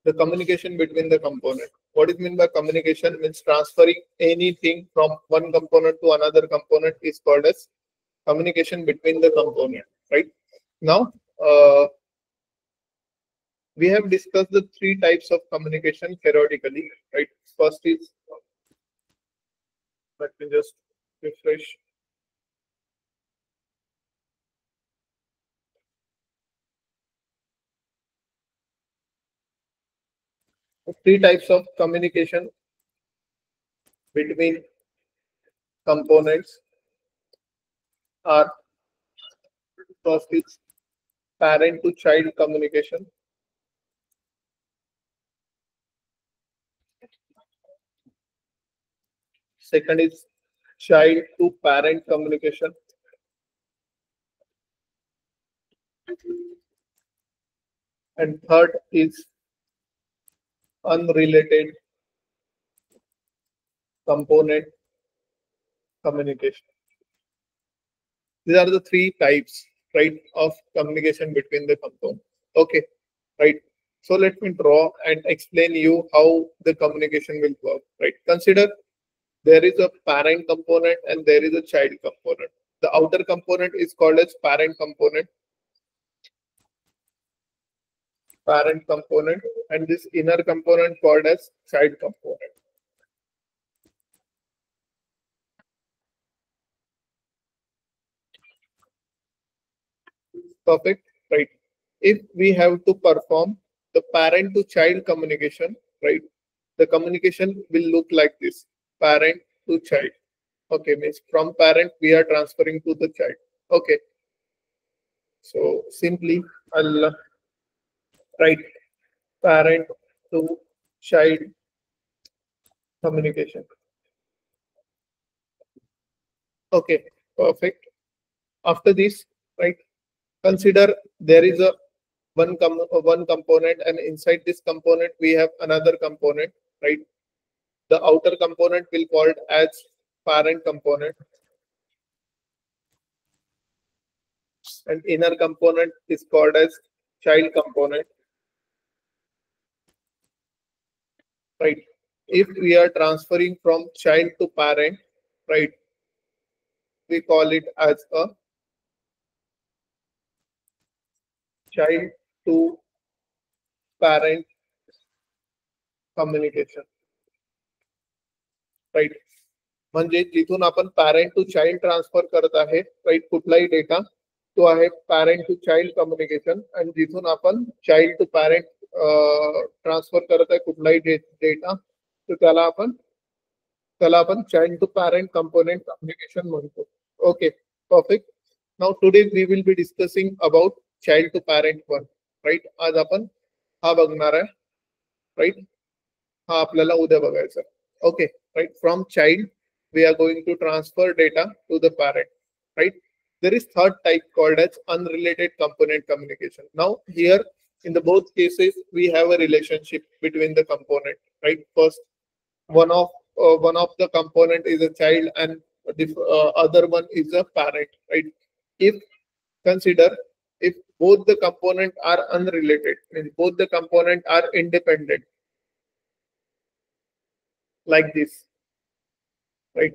the communication between the component. What is meant by communication? Means transferring anything from one component to another component is called as communication between the component, right? Now, we have discussed the three types of communication periodically, right? First is, let me just refresh. Three types of communication between components are: first is parent to child communication. Second is child to parent communication. And third is unrelated component communication. These are the three types, right, of communication between the components. Okay, right. So let me draw and explain you how the communication will work, right? Consider there is a parent component and there is a child component. The outer component is called as parent component, and this inner component called as child component. Perfect, right? If we have to perform the parent to child communication, right, the communication will look like this: parent to child. Okay, means from parent we are transferring to the child. Okay, so simply I'll write parent to child communication. Okay, perfect. After this, right, consider there is a one component, and inside this component we have another component, right? The outer component will called as parent component, and inner component is called as child component, right? If we are transferring from child to parent, right, we call it as a child to parent communication, right. म्हणजे जिथून आपण parent to child transfer करत आहे, right, कुठलाही data तो आहे parent to child communication. आणि जिथून आपण चाइल्ड टू पॅरेंट ट्रान्सफर करत आहे कुठलाही डेटा, तर त्याला आपण child to parent component communication म्हणतो. Okay, perfect. Now today we will be discussing about child to parent one, right. आज आपण हा बघणार आहे, राईट. हा आपल्याला उद्या बघायचा. Okay, right, from child we are going to transfer data to the parent, right. There is third type called as unrelated component communication. Now here in the both cases we have a relationship between the component, right. First, one of the component is a child and the other one is a parent, right. If consider, if both the component are unrelated, means both the component are independent, like this, right.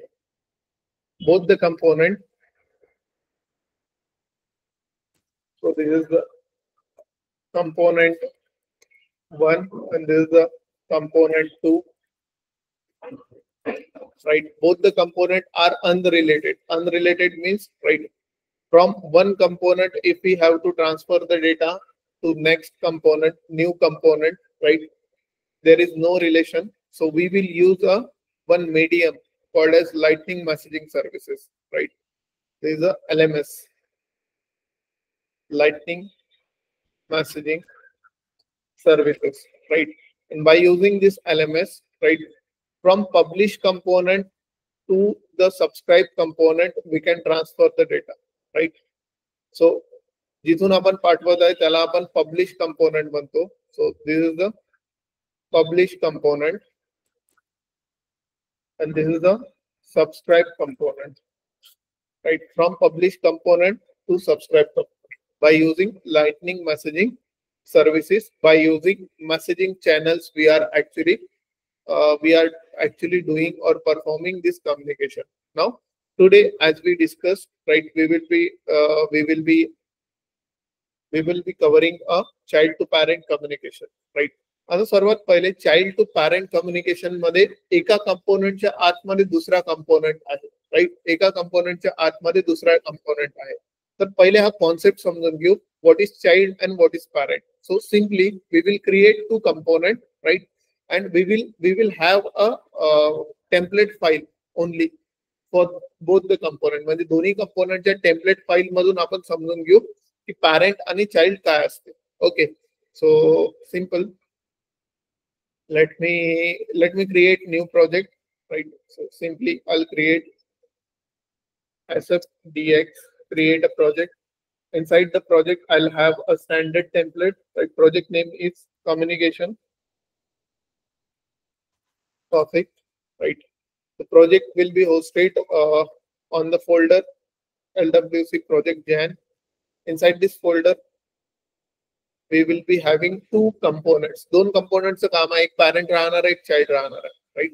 Both the component, so this is the component 1 and this is the component 2, right. Both the component are unrelated. Unrelated means, right, from one component if we have to transfer the data to next component, new component, right, there is no relation. So we will use a one medium called as lightning messaging services, right. There is a LMS, lightning messaging services, right. And by using this LMS, right, from publish component to the subscribe component we can transfer the data, right. So जिथून आपण पाठवत आहे त्याला आपण publish component म्हणतो. So this is the publish component and this is the subscribe component, right. From publish component to subscribe component by using lightning messaging services by using messaging channels. We are actually doing or performing this communication. Now today, as we discussed, right, we will be covering a child to parent communication, right. आता सर्वात पहिले child to parent communication मध्ये एका कंपोनेंटच्या आतमध्ये दुसरा component आहे, right. एका कंपोनेंटच्या आतमध्ये दुसरा कंपोनेंट आहे. तर पहिले हा कॉन्सेप्ट समजून घेऊ. What is child and what is parent. So simply we will create two component, right, and we will have a template file only for both the component. म्हणजे दोन्ही कंपोनेंटच्या टेम्पलेट फाईल मधून आपण समजून घेऊ की पॅरेंट आणि चाइल्ड काय असते. Okay, so simple. Let me create new project, right. So simply I'll create SFDX, create a project. Inside the project I'll have a standard template, right. Project name is communication. Perfect, right. The project will be hosted on the folder LWC project Jan. Inside this folder we will be having two components. दोन components चं काम आहे, एक parent राहणार आहे, एक child राहणार आहे, right.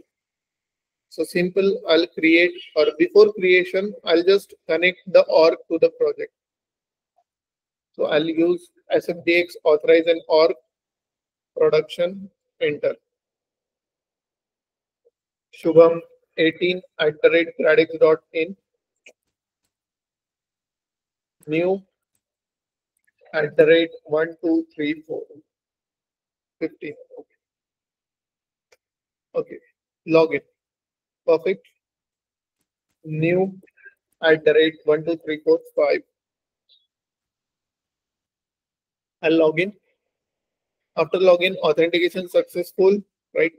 So simple, I'll create, or before creation I'll just connect the org to the project. So I'll use SFDX authorize an org production, enter. Shubham 18@gradix.in, new @1234 15. Okay, login. Perfect. New @12345. I'll log in. After login, authentication successful, right.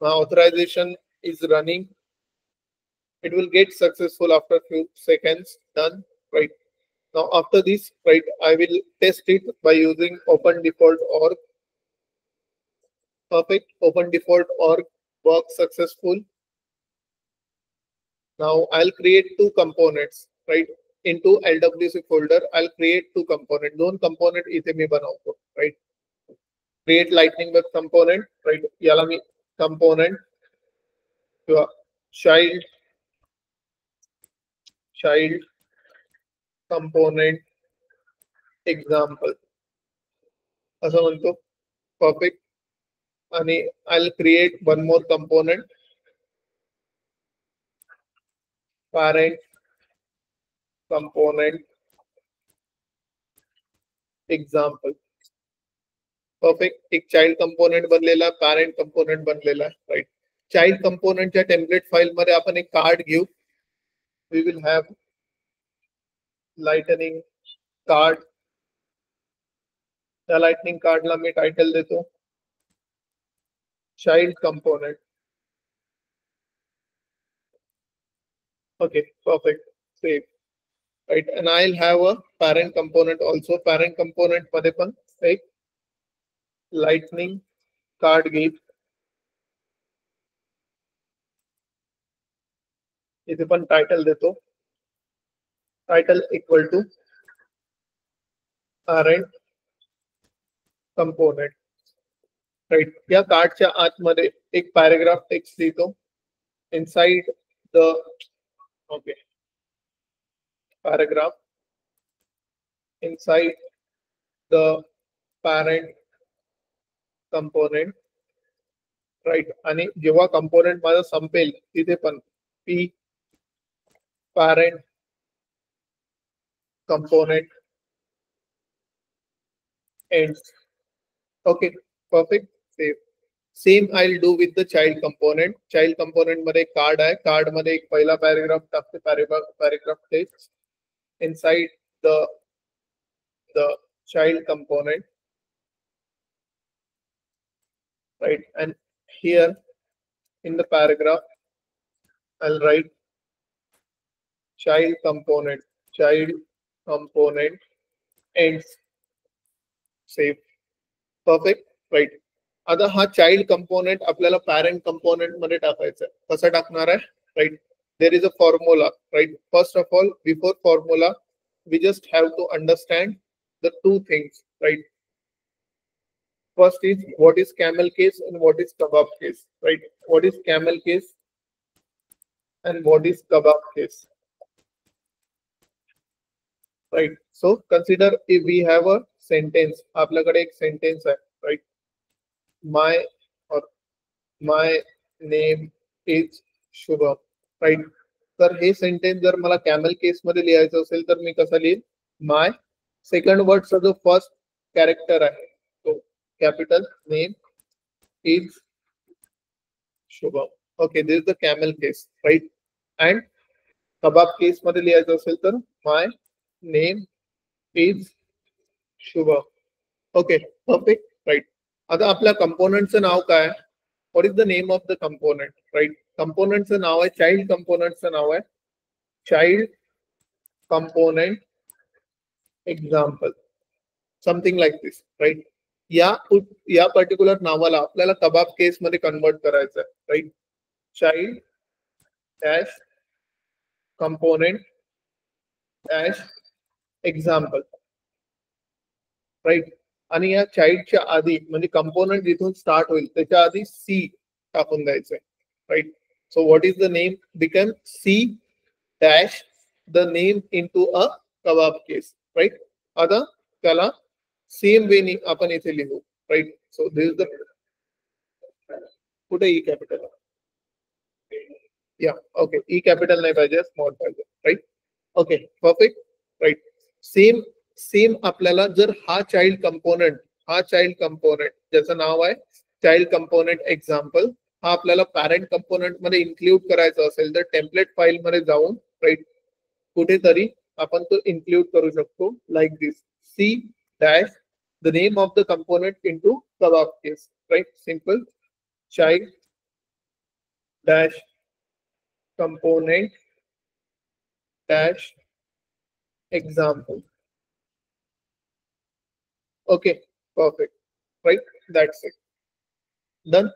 Now authorization is running. It will get successful after a few seconds. Done, right. Now after this, right, I will test it by using open default org. Perfect. Open default org works successful. Now I'll create two components, right. Into LWC folder I'll create two components. दोन component इथे मी बनवतो, right. Create lightning web component, right. याला मी component किंवा child component example असं म्हणतो. Perfect. आणि I'll create one more component, parent component example. Perfect. एक child component बनलेला, parent component बनलेला, right. Child component च्या template file मध्ये आपण एक card घेऊ. We will have lightning card. त्या lightning card ला मी title देतो child component. Okay, perfect. Save, right. And I'll have a parent component also. Parent component मध्ये पण एक lightning card घेईल. इथे पण टायटल देतो, title equal to parent component, right. या कार्डच्या आतमध्ये एक पॅराग्राफ टेक्स्ट देतो. Inside the okay paragraph inside the parent component, right. आणि जेव्हा कंपोनेंट माझा संपेल तिथे पण p parent component ends. Okay, perfect. Same I'll do with the child component. Child component मध्ये कार्ड आहे, कार्ड मध्ये एक पहिला पॅराग्राफ टाकते, paragraph text inside the child component, right. And here in the paragraph I'll write child component ends. Save. Perfect, right. आता हा child component आपल्याला parent component मध्ये टाकायचा आहे. कसं टाकणार आहे, right. There is a formula, right. First of all, before formula, we just have to understand the two things, right. First is what is camel case and what is kebab case, right? What is camel case and what is kebab case, right? So consider if we have a sentence, आपल्याकडे एक sentence आहे, right? My or my name is Shubham, right? तर हे sentence जर मला camel case मध्ये लिहायचं असेल तर मी कसं लिहीन? माय सेकंड वर्डचा जो फर्स्ट कॅरेक्टर आहे तो capital name is Shubham. Okay, this is the camel case, right? And kebab case मध्ये लिहायचं असेल तर my name is Shubham. Okay, perfect, right. आता आपल्या कंपोनेंटचं नाव काय? What is the name of the component, right? कंपोनेंटचं नाव आहे, चाइल्ड कंपोनेंटचं नाव आहे child component example, something like this, right? या पर्टिक्युलर नावाला आपल्याला कबाब केस मध्ये कन्वर्ट करायचं आहे, right? Child dash component dash example, right? आणि या चाइल्डच्या आधी म्हणजे कंपोनेंट जिथून स्टार्ट होईल त्याच्या आधी सी टाकून द्यायचंय, right? So what is the name become C dash the name into a kebab case, right? आता त्याला सेम वेनी आपण इथे लिहू, right? So this is the, कुठे E capital? Yeah, okay, E capital नाही पाहिजे, स्मॉल पाहिजे, right? Okay, perfect, right. Same आपल्याला जर हा चाइल्ड कंपोनेंट ज्याचं नाव आहे चाइल्ड कंपोनेंट एक्झाम्पल, हा आपल्याला पॅरेंट कंपोनेंट मध्ये इन्क्लूड करायचा असेल तर टेम्पलेट फाईल मध्ये जाऊन, राईट, कुठेतरी आपण तो इन्क्लूड करू शकतो, like this, C dash the name of the component into kebab case, right? Simple, child dash component dash example. Okay, perfect, right? That's it, done.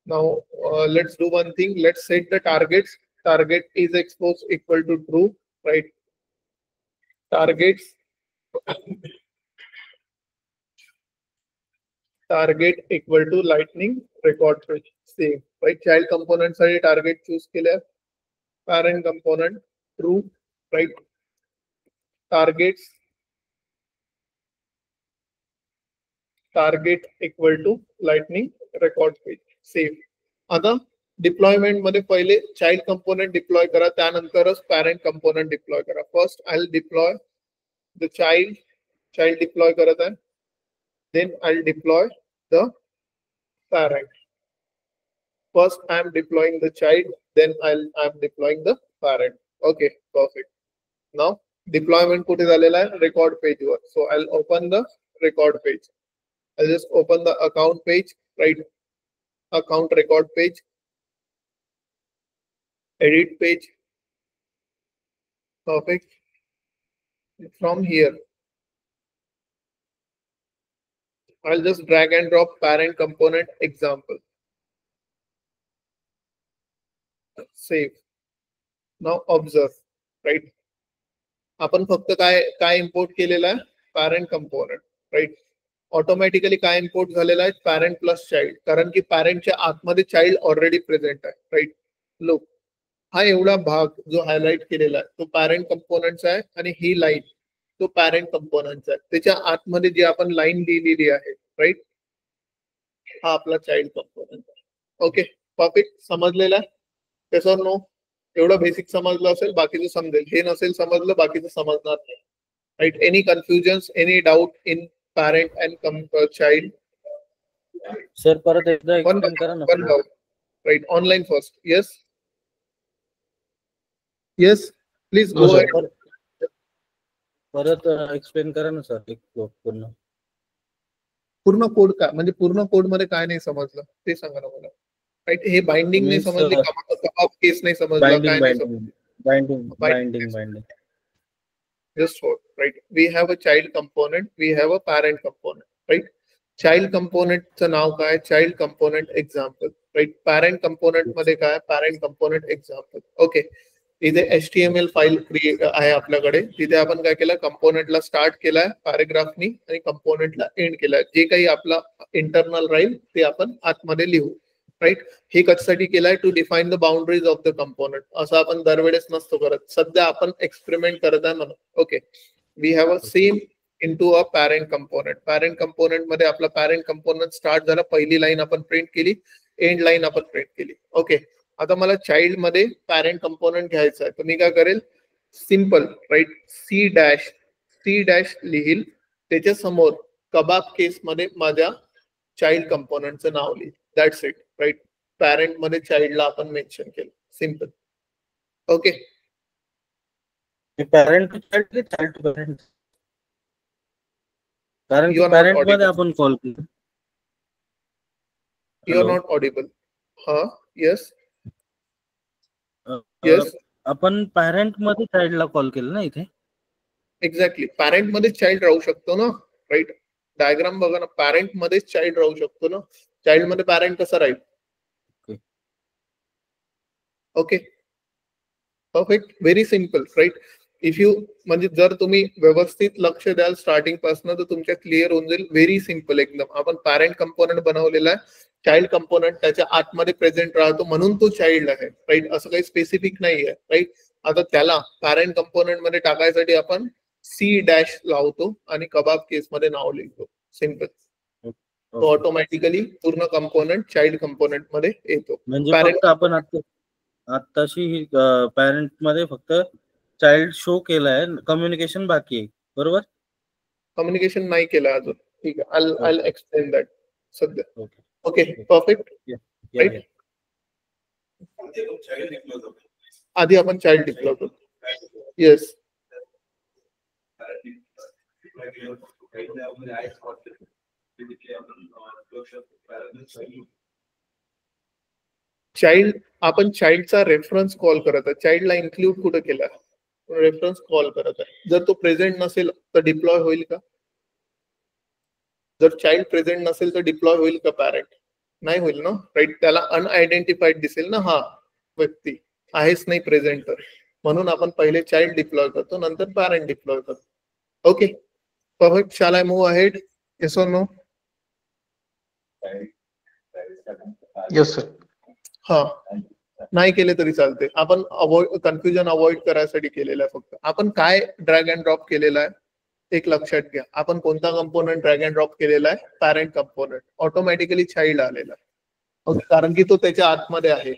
Now let's do one thing. Let's set the targets. Target is expose equal to true, right? Target equal to lightning record page, same, right? Child component साठी target choose केले, parent component true, right? target equal to lightning record page, save. आता deployment मध्ये पहिले child component deploy करा, त्यानंतरच parent component deploy करा. First I will deploy the child deploy करत आहे, then I will deploy the parent. First I am deploying the child, then I am deploying the parent. Okay, perfect. Now deployment कुठे झालेला आहे? Record page वर. So I will open the record page. I'll just open the account page, right? Account record page, edit page, perfect. From here, I'll just drag and drop parent component example. Save. Now observe, right? आपण फक्त काय import केलेला आहे? Parent component, right? Automatically काय import झालेला आहे? Parent plus child, कारण की पॅरेंटच्या आतमध्ये चाइल्ड ऑलरेडी प्रेझेंट आहे, राईट? लुक, हा एवढा भाग जो हायलाइट केलेला आहे तो पॅरेंट कंपोनेंटचा आहे आणि ही लाईन तो पॅरेंट कंपोनेंटचा आहे. त्याच्या आतमध्ये जी आपण लाईन लिहिलेली आहे, राईट, हा आपला चाइल्ड कंपोनेंट आहे. ओके, परफेक्ट, समजलेला आहे? कसं नो? एवढं बेसिक समजलं असेल, बाकीचं समजेल. हे नसेल समजलं, बाकीचं समजणार नाही, right? Any confusions, any doubt in parent and child? Sir, परत एकदा एक्सप्लेन करा ना. Right, online first. Yes, please go ahead. परत एक्सप्लेन करा ना सर, एक पूर्ण कोड काय म्हणजे पूर्ण कोड मध्ये काय नाही समजलं ते सांगा ना मला, राईट? हे बाइंडिंग नाही समजली, कबाब केस नाही समजलं, काय नाही? Binding. Just hold, right? We have a child component, we have a parent component, right? Child component चं नाव काय? Child component example, right? Parent component मध्ये काय? Parent component example. Okay, इथे HTML फाईल क्रिएट आहे आपल्याकडे. तिथे आपण काय केलं, कंपोनेंटला स्टार्ट केलाय पॅरेग्राफनी आणि कंपोनेंटला एंड केलाय. जे काही आपला इंटरनल राहील ते आपण आतमध्ये लिहू. राईट, हे कशासाठी केलंय, to define the boundaries of the component. असं आपण दरवेळेस नसतो करत, सध्या आपण एक्सपेरिमेंट करत आहे म्हणून. Okay, we have a same into a parent component. Parent component मध्ये आपला parent component स्टार्ट झाला, पहिली लाईन आपण प्रिंट केली, एंड लाईन आपण प्रिंट केली. ओके, आता मला चाइल्ड मध्ये पॅरेंट कंपोनेंट घ्यायचा आहे, तर मी काय करेल, सिंपल राईट सी डॅश लिहिल, त्याच्या समोर कबाब केस मध्ये माझ्या चाइल्ड कंपोनेंटचं नाव लिहिल. That's it. राईट, पॅरेंट मध्ये चाइल्डला आपण मेन्शन केलं. Simple. Okay, parent to child की चाइल्ड टू पॅरेंट? कारण You की are not पॅरेंट मध्ये audible. आपण कॉल केलं. You are not audible. Yes. Uh, Yes. आपण पॅरेंट मध्ये चाइल्डला कॉल केलं ना इथे. एक्झॅक्टली, पॅरेंट मध्ये चाइल्ड राहू शकतो ना. राईट, डायग्राम बघा ना, पॅरेंट मध्ये चाइल्ड राहू शकतो ना. चाइल्ड मध्ये पॅरेंट कसा राहील? Okay, perfect, very simple. Right, if you म्हणजे जर तुम्ही व्यवस्थित लक्ष द्याल स्टार्टिंग पासून, तर तुमच्या क्लिअर होऊन जाईल. व्हेरी सिम्पल एकदम. आपण पॅरेंट कंपोनेंट बनवलेला आहे, चाइल्ड कंपोनेंट त्याच्या आतमध्ये प्रेझेंट राहतो म्हणून तो चाइल्ड आहे. राईट, असं काही स्पेसिफिक नाही आहे. राईट, आता त्याला पॅरेंट कंपोनेंट मध्ये टाकायसाठी आपण सी डॅश लावतो आणि कबाब केस मध्ये नाव लिहितो. सिम्पल. तो ऑटोमॅटिकली पूर्ण कंपोनेंट चाइल्ड कंपोनेंट मध्ये येतो. म्हणजे पॅरेंट फक्त आपण आत्ताशी पॅरेंट मध्ये फक्त चाइल्ड शो केलाय, कम्युनिकेशन बाकी आहे, बरोबर? कम्युनिकेशन नाही केलं अजून. ठीक आहे, I'll explain that सध्या. Okay okay, perfect. या. राईट, आधी आपण चाइल्ड डिप्लॉय करतो. येस, चाइल्ड, आपण चाइल्डचा रेफरन्स कॉल करत आहे. चाइल्डला इन्क्लूड कुठे केला, रेफरन्स कॉल करत आहे. जर तो प्रेझेंट नसेल तर डिप्लॉय होईल का? जर चाइल्ड प्रेझेंट नसेल तर डिप्लॉय होईल का पॅरेंट? नाही होईल ना. राईट, त्याला अनआयडेंटिफाईड दिसेल ना, हा व्यक्ती आहेच नाही प्रेझेंट. तर म्हणून आपण पहिले चाइल्ड डिप्लॉय करतो, नंतर पॅरेंट डिप्लॉय करतो. Okay, perfect. Shall I move ahead? Yes और नो? Yes sir. हा, नाही केले तरी चालते. आपण कन्फ्युजन अवॉइड करायसाठी केलेलं आहे. फक्त आपण काय ड्रॅग अँड ड्रॉप केलेला आहे एक लक्षात घ्या. आपण कोणता कंपोनेंट ड्रॅग अँड ड्रॉप केलेला आहे? Parent component. ऑटोमॅटिकली चाइल्ड आलेला आहे. ओके, कारण की तो त्याच्या आतमध्ये आहे.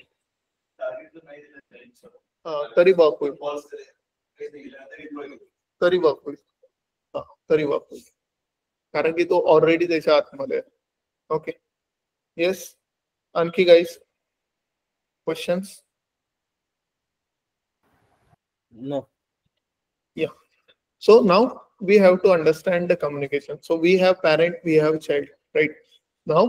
तरी बघ होईल, तरी बघ होईल, तरी बघ होईल, कारण की तो ऑलरेडी त्याच्या आतमध्ये आहे. Okay, yes. आणखी guys questions? No. Yeah. So now we have to understand the communication. So we have parent, we have child, right? Now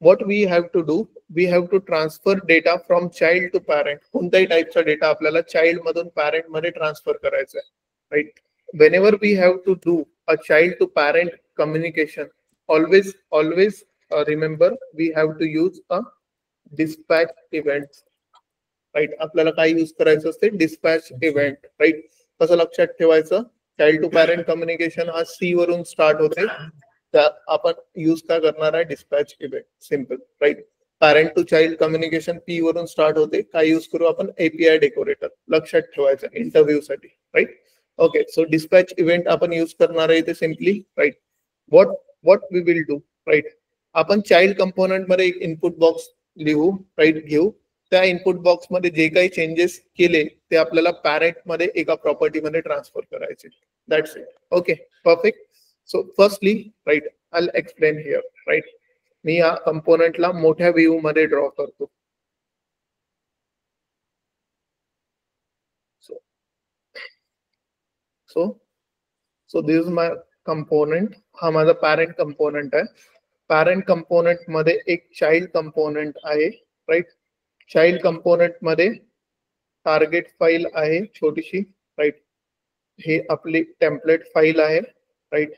what we have to do, we have to transfer data from child to parent. कोणत्याही टाइपचा data आपल्याला child मधून parent मध्ये transfer करायचा आहे. Right, whenever we have to do a child to parent communication, always remember we have to use a dispatch event. Right, आपल्याला काय use करायचं असते? Dispatch event. राईट, कसं लक्षात ठेवायचं? चाइल्ड टू पॅरेंट कम्युनिकेशन हा सी वरून स्टार्ट होते, त्या आपण यूज काय करणार आहे? Dispatch event. Simple. Right, parent to child communication P वरून स्टार्ट होते, काय यूज करू आपण? API decorator. लक्षात ठेवायचं इंटरव्ह्यू साठी. Right, okay. So dispatch event आपण यूज करणार आहे इथे simply. Right, what we will do? Right, आपण चाइल्ड कंपोनेंट मध्ये एक इनपुट बॉक्स लिहू. राईट, घेऊ. त्या इनपुट बॉक्स मध्ये जे काही चेंजेस केले ते आपल्याला पॅरेंट मध्ये एका प्रॉपर्टी मध्ये ट्रान्सफर करायचे. That's it. Okay, perfect. So firstly, right, I will explain here. Right, मी या कंपोनेंटला मोठ्या व्ह्यू मध्ये ड्रॉ करतो. So this is my component. हा माझा पॅरेंट कंपोनेंट आहे. पॅरेंट कंपोनेंट मध्ये एक चाइल्ड कंपोनेंट आहे. राईट, चाइल्ड कंपोनेंट मध्ये टार्गेट फाईल आहे छोटीशी. राईट, हे आपली टेम्पलेट फाईल आहे. Right,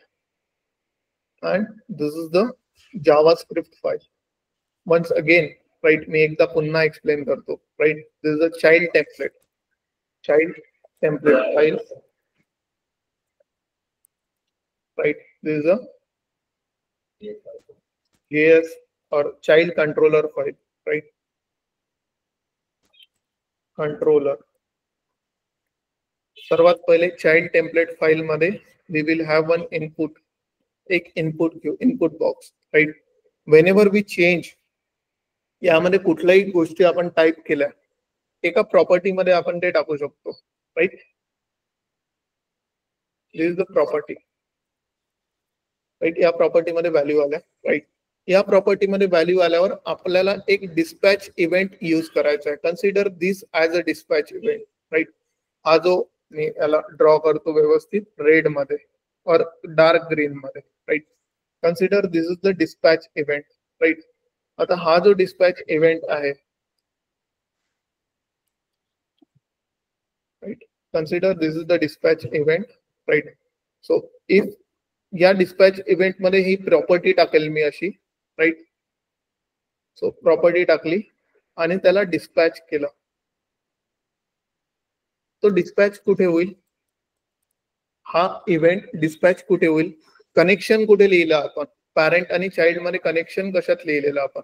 and this is the JavaScript file. Once again, right, मी एकदा पुन्हा एक्सप्लेन करतो. Right, this is a child template. child template file, right? This is a JS or child controller file, right? Controller. सर्वात पहिले child template file मध्ये we will have one input, एक input घेऊ, input box, right? Whenever we change, यामध्ये कुठल्याही गोष्टी आपण type केल्या एका प्रॉपर्टी मध्ये आपण ते टाकू शकतो, right? This is the property, right? या प्रॉपर्टी मध्ये व्हॅल्यू आल्या, राईट? या प्रॉपर्टी मध्ये व्हॅल्यू आल्यावर आपल्याला एक डिस्पॅच इव्हेंट यूज करायचा आहे. Consider this as a dispatch event, right? हा जो मी याला ड्रॉ करतो व्यवस्थित रेड मध्ये और डार्क ग्रीन मध्ये, right? Consider this is the dispatch event, right? आता हा जो डिस्पॅच इव्हेंट आहे, right? Consider this is the dispatch event, right? So if या डिस्पॅच इव्हेंट मध्ये ही प्रॉपर्टी टाकेल मी अशी, राईट? सो प्रॉपर्टी टाकली आणि त्याला डिस्पॅच केलं, तो डिस्पॅच कुठे होईल? हा इव्हेंट डिस्पॅच कुठे होईल? कनेक्शन कुठे लिहिलं आपण? पॅरेंट आणि चाइल्ड मध्ये कनेक्शन कशात लिहिलेलं आपण?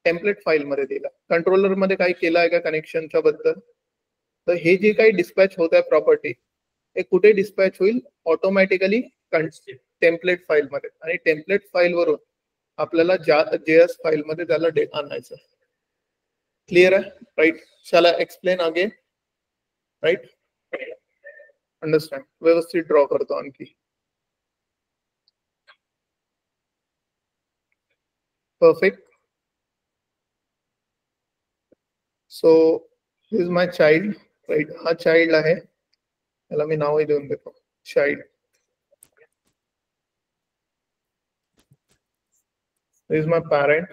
टेम्पलेट फाईल मध्ये दिला. कंट्रोलर मध्ये काही केलं आहे का कनेक्शनच्या बद्दल? तर हे जे काही डिस्पॅच होत आहे प्रॉपर्टी, हे कुठे डिस्पॅच होईल? ऑटोमॅटिकली टेम्पलेट फाईल मध्ये, आणि टेम्पलेट फाईल वरून आपल्याला JS फाईल मध्ये त्याला डेटा आणायचं. क्लियर आहे, right? Shall I explain again, right? Understand? व्यवस्थित ड्रॉ करतो आणखी. Perfect. So this is my child, right? हा चाइल्ड आहे, त्याला मी नावही देऊन देतो, child. This is my parent.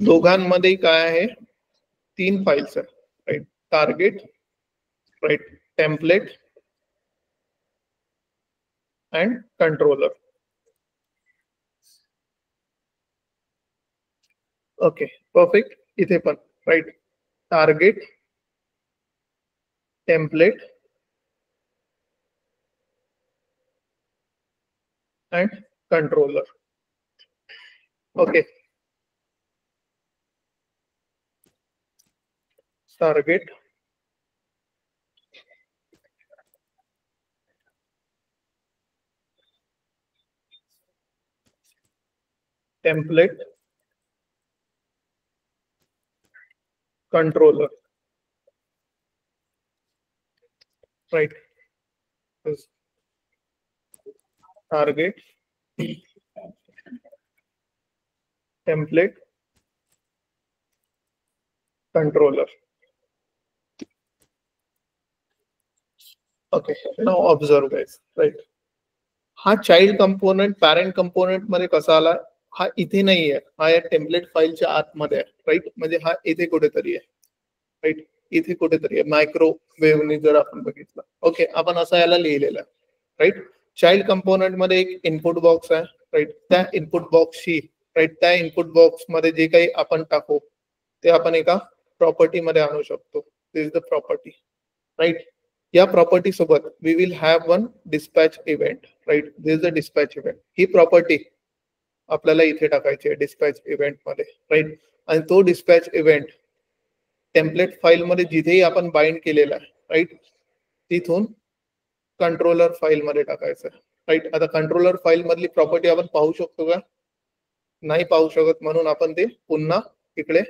दोघांमध्ये काय आहे? 3 फाइल्स आहेत, right? Target, right? Template and controller. Okay, perfect. इथे पण, right? Target, template and controller. Okay, target, template, controller, right? This target, template, controller. Okay, now observe guys, right? हा child component parent component मध्ये कसा आला? हा इथे नाहीये, हा या टेम्पलेट फाईलच्या आतमध्ये आहे, राईट? म्हणजे हा इथे कुठेतरी आहे, राईट? इथे कुठेतरी आहे, मायक्रोवेव्हनी जर आपण बघितलं. ओके, आपण असं याला लिहिलेलं आहे, राईट? चाइल्ड कंपोनेंट मध्ये एक इनपुट बॉक्स आहे, राईट? त्या इनपुट बॉक्सशी, राईट, त्या इनपुट बॉक्स मध्ये जे काही आपण टाकू ते आपण एका प्रॉपर्टी मध्ये आणू शकतो. This is the property, right? या प्रॉपर्टी सोबत we will have one dispatch event, right? This is the dispatch event. ही प्रॉपर्टी आपल्याला इथे टाकायची आहे डिस्पॅच इव्हेंट मध्ये, राईट? आणि तो डिस्पॅच इव्हेंट टेम्पलेट फाईल मध्ये जिथेही आपण बाइंड केलेला आहे, राईट, तिथून कंट्रोलर फाईल मध्ये टाकायचं, राईट? आता कंट्रोलर फाईल मधली प्रॉपर्टी आपण पाहू शकतो का? नाही पाहू शकत, म्हणून आपण ते पुन्हा इकडे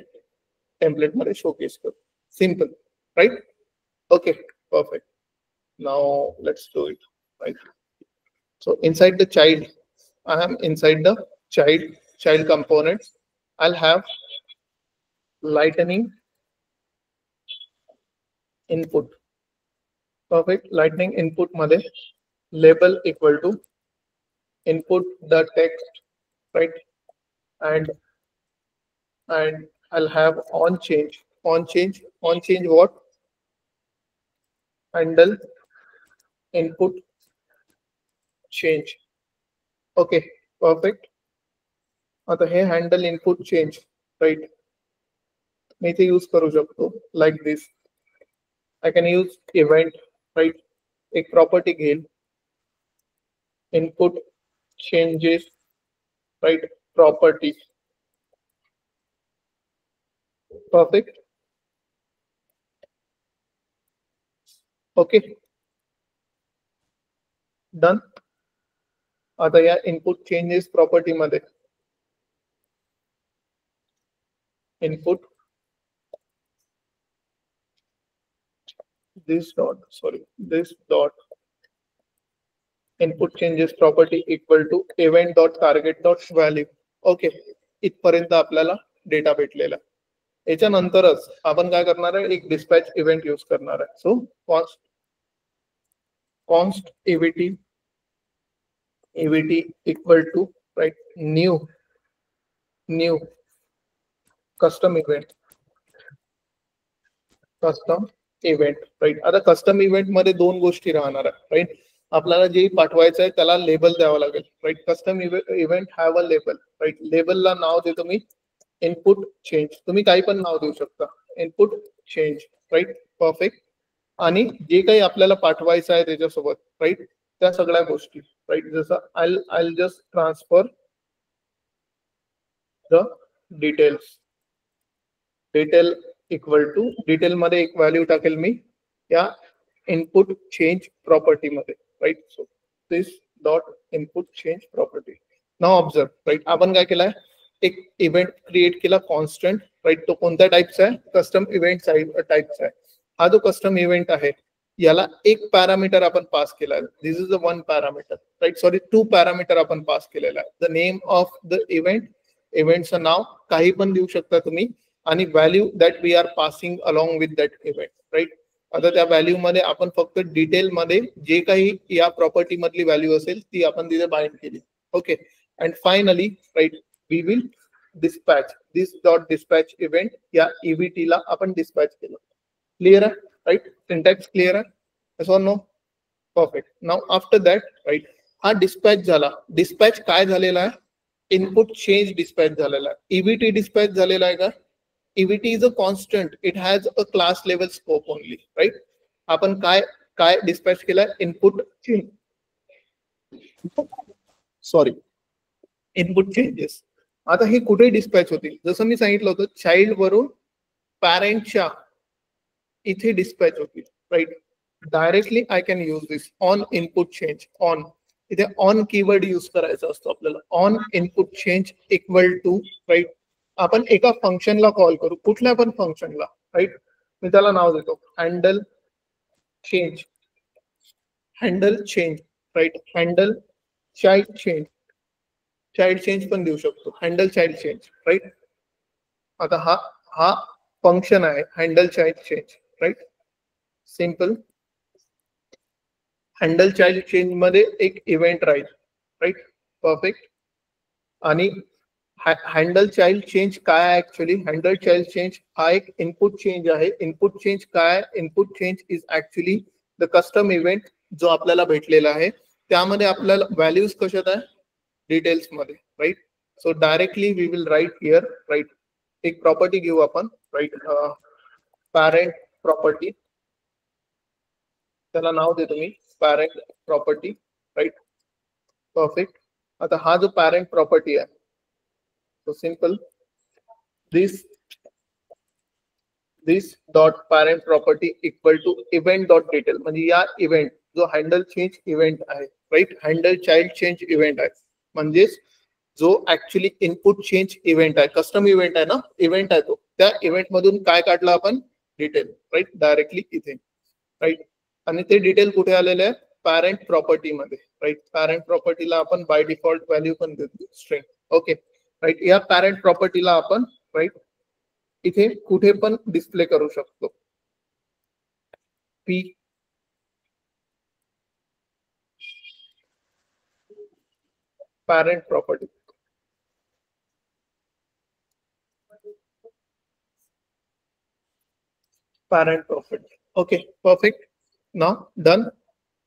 टेम्पलेट मध्ये शोकेस करू. Simple, right? Okay, perfect. Now let's do it, right? So inside the child, I am inside the child component. I'll have lightning input. Perfect. Lightning input मध्ये label equal to input the text, right? And I'll have on change what? Handle input change. Okay, perfect. आता हे handle input change right. मी इथे use करू शकतो like this. I can use event, right. एक property घेईल, input changes, right, property. Perfect. Okay, done. आता या इनपुट चेंजेस प्रॉपर्टी मध्ये input this dot input changes property equal to event dot target dot value. Okay, इथपर्यंत आपल्याला data भेटलेला. याच्यानंतरच आपण काय करणार आहे, एक डिस्पॅच इव्हेंट यूज करणार आहे. सो const evt equal to, right, new custom event, right. आता कस्टम इव्हेंट मध्ये दोन गोष्टी राहणार आहे, राईट. आपल्याला जे पाठवायचं आहे त्याला लेबल द्यावं लागेल, right. Custom event have a label, right. लेबलला नाव देतो मी इनपुट चेंज. तुम्ही काही पण नाव देऊ शकता, इनपुट चेंज, राईट. परफेक्ट. आणि जे काही आपल्याला पाठवायचं आहे त्याच्यासोबत, राईट, त्या सगळ्या गोष्टी, राईट. जसं I just transfer the details, detail equal to, detail मध्ये एक व्हॅल्यू टाकेल मी या इनपुट चेंज प्रॉपर्टी मध्ये, right. So this dot input change property. नाव ऑब्झर्व, राईट. आपण काय केलाय, एक इव्हेंट क्रिएट केला कॉन्स्टंट, राईट. तो कोणत्या टाईपचा आहे, कस्टम इव्हेंट टाईपचा आहे. हा जो कस्टम इव्हेंट आहे याला एक पॅरामीटर आपण पास केला आहे. This is a one parameter, right. Sorry, 2 parameter आपण पास केलेला आहे. The name of the event, इव्हेंटचं नाव काही पण देऊ शकता तुम्ही, आणि value that we are passing along with that event, right. आता त्या व्हॅल्यू मध्ये आपण फक्त डिटेल मध्ये जे काही या प्रॉपर्टी मधली व्हॅल्यू असेल ती आपण तिथे बाइंड केली. Okay. And finally, right, we will dispatch this dot dispatch event, या ईव्हीटी ला आपण डिस्पॅच केलं. क्लिअर आहे, राईट. सिंटॅक्स क्लिअर आहे, yes or no? Perfect. Now after that, right, हा डिस्पॅच झाला. डिस्पॅच काय झालेला आहे, इनपुट चेंज डिस्पॅच झालेला आहे. ईव्हीटी डिस्पॅच झालेला आहे का? EVT is a constant. It has a class level scope only, right? आपण काय डिस्पॅच केलाय, input change, sorry, input changes. आता हे कुठे डिस्पॅच होतील, जसं मी सांगितलं होतं, चाइल्ड वरून पॅरेंटच्या इथे डिस्पॅच होतील, right. Directly I can use this on input change. On, इथे ऑन कीवर्ड यूज करायचा असतो आपल्याला. On input change equal to, right, आपण एका फंक्शनला कॉल करू, कुठल्या पण फंक्शनला, राईट. मी त्याला नाव देतो handle change, right. Handle child change पण देऊ शकतो, हँडल चाइल्ड चेंज, राईट. आता हा फंक्शन आहे handle child change, right. Simple. Handle child change मध्ये एक इव्हेंट राहील, राईट. परफेक्ट. आणि हँडल चाइल्ड चेंज काय आहे ऍक्च्युअली, हँडल चाइल्ड चेंज हा एक इनपुट चेंज आहे. इनपुट चेंज काय, input change is actually the custom event जो आपल्याला भेटलेला आहे. त्यामध्ये आपल्याला व्हॅल्यूज कशात आहे, डिटेल्स मध्ये, right. So directly we will write here, right. एक प्रॉपर्टी घेऊ आपण, राईट, पॅरेंट प्रॉपर्टी. त्याला नाव देतो मी पॅरेंट प्रॉपर्टी, राईट. परफेक्ट. आता हा जो पॅरेंट प्रॉपर्टी आहे, so simple, this dot parent property equal to event dot detail. म्हणजे या इव्हेंट जो हँडल चेंज इव्हेंट आहे, right, handle child change event आहे, म्हणजेच जो ऍक्च्युअली इनपुट चेंज इव्हेंट आहे, कस्टम इव्हेंट आहे ना, इव्हेंट आहे तो. त्या इव्हेंट मधून काय काढलं आपण, डिटेल, राईट, डायरेक्टली इथे, राईट. आणि ते डिटेल कुठे आलेले आहे, पॅरेंट प्रॉपर्टी मध्ये, राईट. पॅरेंट प्रॉपर्टीला आपण बाय डिफॉल्ट व्हॅल्यू पण देतो, स्ट्रिंग. Okay, right. या पॅरेंट प्रॉपर्टीला आपण, राईट, इथे कुठे पण डिस्प्ले करू शकतो. P parent property, parent property. Okay, perfect. Now done.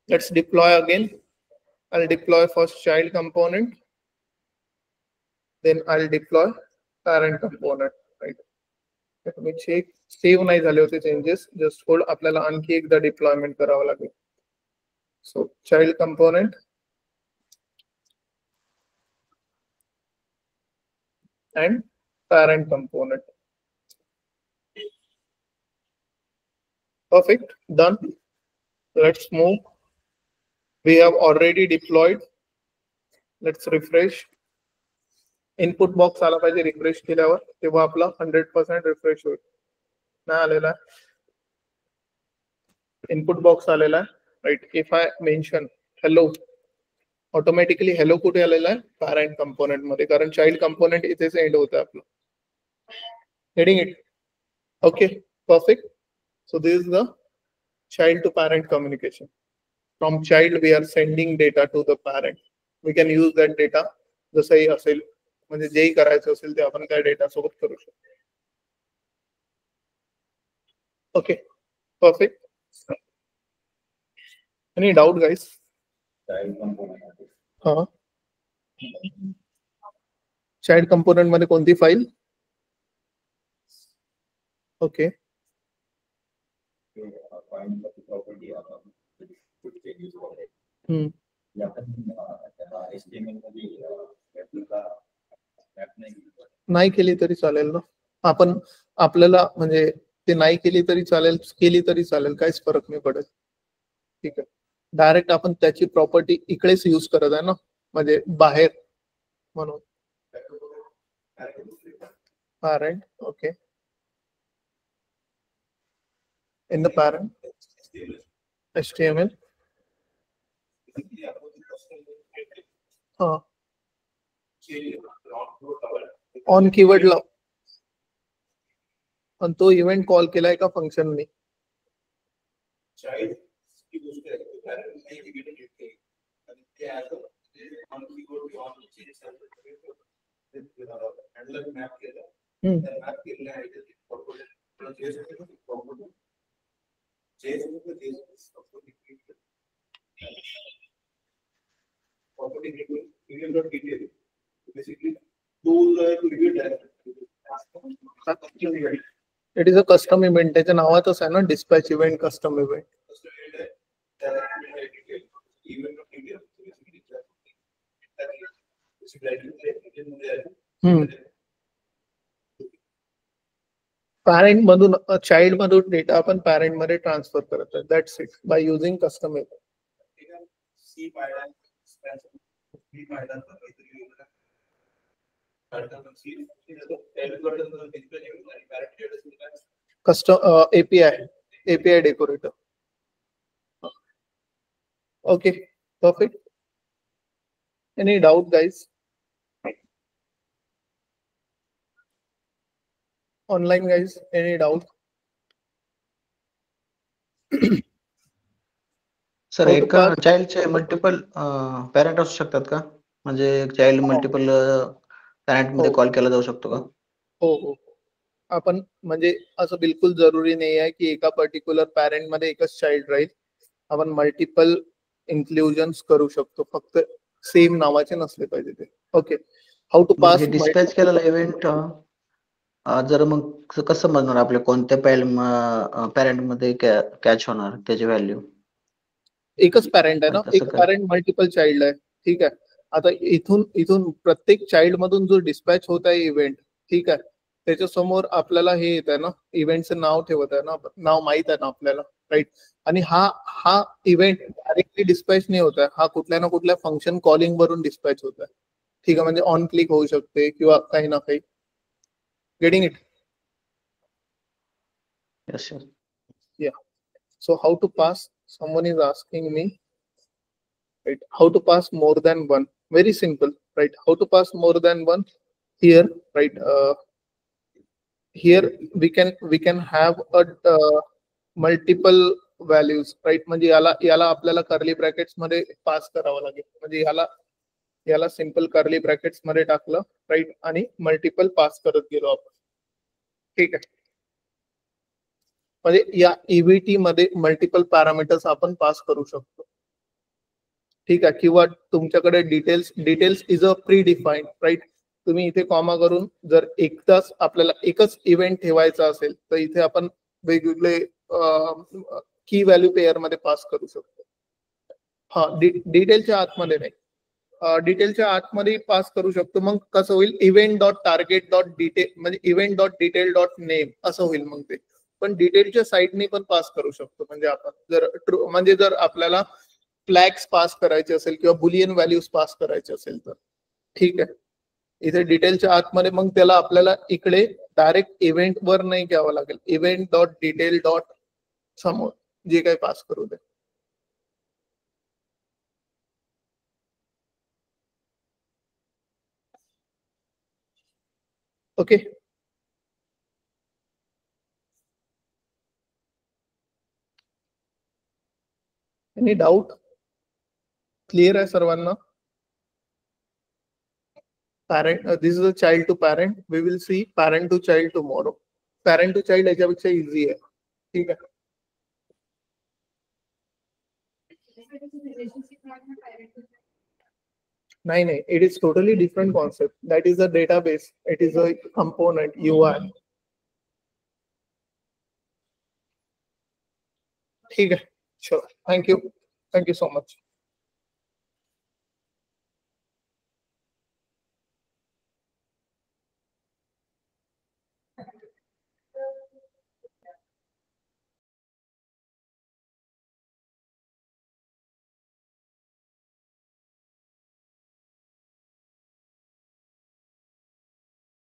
Let's deploy again. I'll deploy first child component, then I'll deploy parent component, right. तुम्ही चेक सेव्ह नाही झाले होते चेंजेस, जस्ट होल्ड, आपल्याला आणखी एकदा डिप्लॉयमेंट करावं लागेल. So child component and parent component. Perfect, done. Let's move. We have already deployed. Let's refresh. Input box आला पाहिजे रिफ्रेश केल्यावर, तेव्हा आपला 100% रिफ्रेश होईल. नाही आलेला इनपुट बॉक्स आलेला आहे, right. If I mention hello, automatically hello कुठे आलेला आहे? पॅरेंट कंपोनेंट मध्ये, कारण चाइल्ड कंपोनेंट इथेच एंड होतं आपलं. Getting it? Okay, perfect. So this is the child to parent communication. From child we are sending data to the parent. We can use that data जसंही असेल, म्हणजे जेही करायचं असेल ते आपण त्या डेटा सोबत करू शकतो. Okay, perfect. Any doubt guys? हा, चाइल्ड कंपोनेंट मध्ये कोणती फाईल? ओके, नाही केली तरी चालेल ना. आपण आपल्याला म्हणजे ते नाही केली तरी चालेल, केली तरी चालेल, काहीच फरक नाही पडत. ठीक आहे, डायरेक्ट आपण त्याची प्रॉपर्टी इकडेच यूज करत आहे ना, म्हणजे बाहेर, म्हणून parent. Okay, in the parent HTML. On keyword लाव, आणि तो इव्हेंट कॉल केलाय का फंक्शनने? It is a custom event, त्याच्या नावातच आहे ना, dispatch event, custom event. Parent मधून, चाइल्ड मधून डेटा आपण पॅरेंट मध्ये ट्रान्सफर करत आहे. That's it, by using custom event. custom API decorator. Okay, perfect. Any doubt guys? Online guys, any doubt? Sir एका चाइल्डचे मल्टिपल पॅरेंट असू शकतात का? म्हणजे चाइल्ड मल्टिपल पॅरेंट मध्ये कॉल केला जाऊ शकतो का? हो हो, आपण म्हणजे असं बिलकुल जरुरी नाही आहे की एका पर्टिक्युलर पॅरेंट मध्ये एकच चाइल्ड राहील. आपण मल्टिपल इन्क्लुजन्स करू शकतो, फक्त सेम नावाचे नसले पाहिजे ते. Okay, how to pass dispatch केलेला इव्हेंट जर मग कसं समजणार आपल्या कोणत्या पॅरेंट मध्ये कॅच होणार त्याची व्हॅल्यू? एकच पॅरेंट आहे ना, एक पॅरेंट मल्टिपल चाइल्ड आहे. ठीक आहे, आता इथून प्रत्येक चाइल्ड मधून जो डिस्पॅच होत आहे इव्हेंट, ठीक आहे, त्याच्या समोर आपल्याला हे येत आहे ना, इव्हेंटचं नाव ठेवत आहे ना, नाव माहित आहे ना आपल्याला, राईट. आणि हा इव्हेंट डायरेक्टली डिस्पॅच नाही होत आहे, हा कुठल्या ना कुठल्या फंक्शन कॉलिंग वरून डिस्पॅच होत आहे. ठीक आहे, म्हणजे ऑन क्लिक होऊ शकते किंवा काही ना काही. Getting it? Yes, sir. Yeah. So how to pass? Someone is asking me, right? How to pass more than one? Very simple, right? How to pass more than one? Here, right? Here we can have a multiple values, right? म्हणजे याला आपल्याला curly brackets मध्ये पास करावं लागेल. म्हणजे याला simple curly brackets मध्ये टाकलं, राईट, आणि मल्टिपल पास करत गेलो आपण. ठीक आहे, म्हणजे या EVT मध्ये मल्टिपल पॅरामीटर्स आपण पास करू शकतो. ठीक आहे, किंवा तुमच्याकडे details is a predefined, right. तुम्ही इथे कॉमा करून जर एकदाच आपल्याला एकच इव्हेंट ठेवायचा असेल तर इथे आपण वेगवेगळे की व्हॅल्यू पेअर मध्ये पास करू शकतो. हा डिटेलच्या आतमध्ये नाही, डिटेलच्या आतमध्ये पास करू शकतो. मग कसं होईल, event dot target dot detail म्हणजे event dot detail dot name असं होईल मग ते. पण डिटेलच्या साईडने पण पास करू शकतो. म्हणजे आपण जर म्हणजे जर आपल्याला फ्लॅग्स पास करायचे असेल किंवा बुलियन व्हॅल्यूज पास करायचे असेल तर ठीक आहे. इथे डिटेलच्या आतमध्ये मग त्याला आपल्याला इकडे डायरेक्ट इव्हेंट वर नाही घ्यावं लागेल. इव्हेंट डॉट डिटेल डॉट समोर जे काही पास करू दे. ओके. Any doubt? क्लिअर आहे सर्वांना? Parent, this is a child to parent. We will see parent to child tomorrow. Parent to child याच्यापेक्षा इझी आहे. ठीक आहे. नाही नाही, it is totally different concept. That is a database. It is a component UI. ठीक आहे. Sure. Thank you so much.